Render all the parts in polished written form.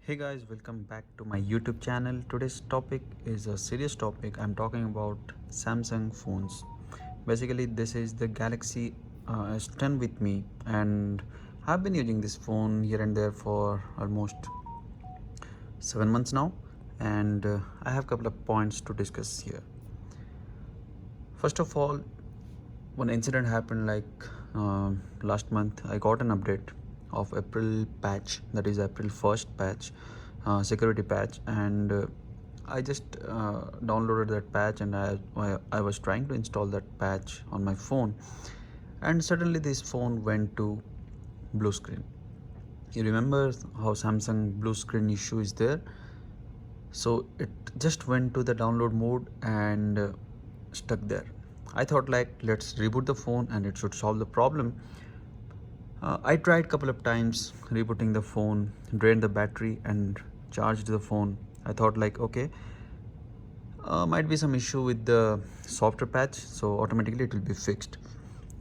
Hey guys, welcome back to my YouTube channel. Today's topic is a serious topic. I'm talking about Samsung phones. Basically, this is the Galaxy S10 with me, and I've been using this phone here and there for almost 7 months now, and I have a couple of points to discuss here. First of all, one incident happened last month. I got an update of April patch, that is April 1st patch, security patch, and I just downloaded that patch, and I was trying to install that patch on my phone, and suddenly this phone went to blue screen. You remember how Samsung blue screen issue is there? So it just went to the download mode and stuck there. I thought, like, let's reboot the phone and it should solve the problem. I tried couple of times rebooting the phone, drained the battery and charged the phone. I thought, like, okay, might be some issue with the software patch, so automatically it will be fixed.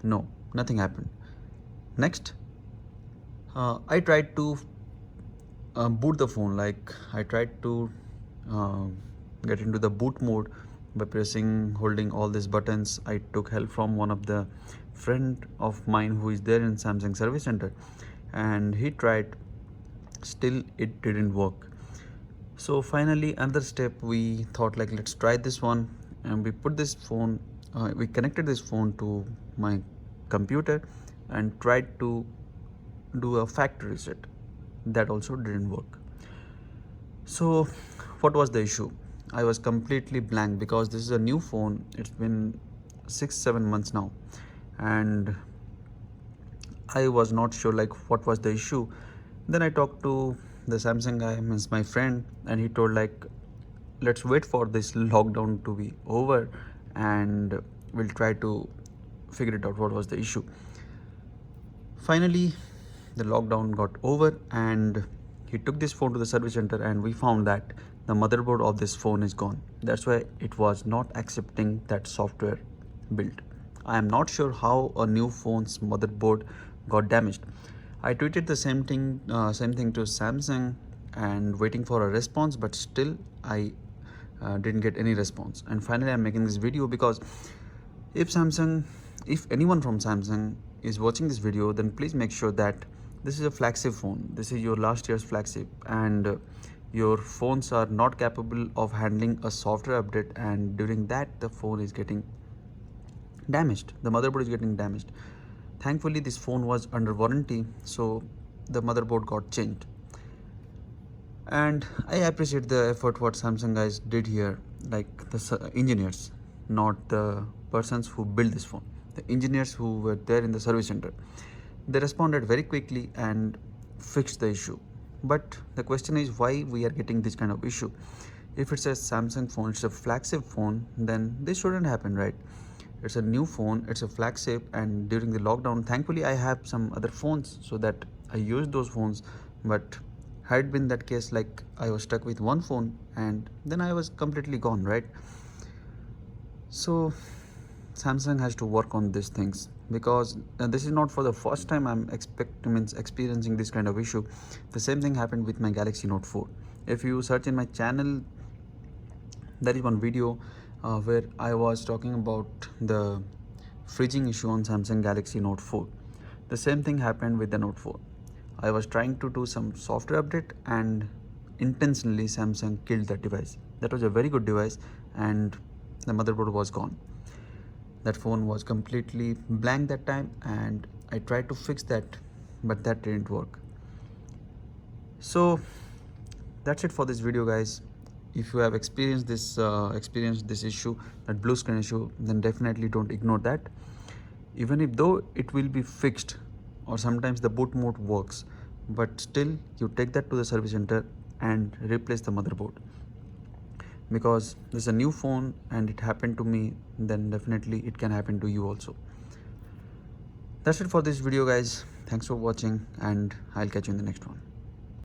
No, nothing happened. Next, I tried to boot the phone. Like, I tried to uh, get into the boot mode by holding all these buttons. I took help from one of the friend of mine who is there in Samsung service center, and he tried. Still it didn't work. So finally, another step, we thought, like, let's try this one, and we put this phone, we connected this phone to my computer and tried to do a factory reset. That also didn't work. So what was the issue? I was completely blank because this is a new phone. It's been 6-7 months now, and I was not sure, like, what was the issue. Then I talked to the Samsung guy, means my friend, and he told, like, let's wait for this lockdown to be over and we'll try to figure it out what was the issue. Finally, the lockdown got over and he took this phone to the service center, and we found that the motherboard of this phone is gone. That's why it was not accepting that software build. I am not sure how a new phone's motherboard got damaged. I tweeted the same thing to Samsung and waiting for a response, but still I didn't get any response. And finally, I'm making this video because if anyone from Samsung is watching this video, then please make sure that this is a flagship phone. This is your last year's flagship, and your phones are not capable of handling a software update, and during that the phone is getting damaged, the motherboard is getting damaged. Thankfully, this phone was under warranty, so the motherboard got changed. And I appreciate the effort what Samsung guys did here, like the engineers, not the persons who built this phone, the engineers who were there in the service center. They responded very quickly and fixed the issue. But the question is, why we are getting this kind of issue? If it's a Samsung phone, it's a flagship phone, then this shouldn't happen, right? It's a new phone, it's a flagship, and during the lockdown, thankfully I have some other phones so that I use those phones. But had it been that case, like, I was stuck with one phone and then I was completely gone, right? So Samsung has to work on these things, because this is not for the first time I'm experiencing this kind of issue. The same thing happened with my Galaxy Note 4. If you search in my channel, there is one video where I was talking about the freezing issue on Samsung Galaxy Note 4. The same thing happened with the Note 4. I was trying to do some software update, and intentionally Samsung killed that device. That was a very good device, and the motherboard was gone. That phone was completely blank that time, and I tried to fix that, but that didn't work. So that's it for this video, guys. If you have experienced this issue, that blue screen issue, then definitely don't ignore that. Even if though it will be fixed, or sometimes the boot mode works, but still you take that to the service center and replace the motherboard, because this is a new phone and it happened to me, then definitely it can happen to you also. That's it for this video, guys. Thanks for watching, and I'll catch you in the next one.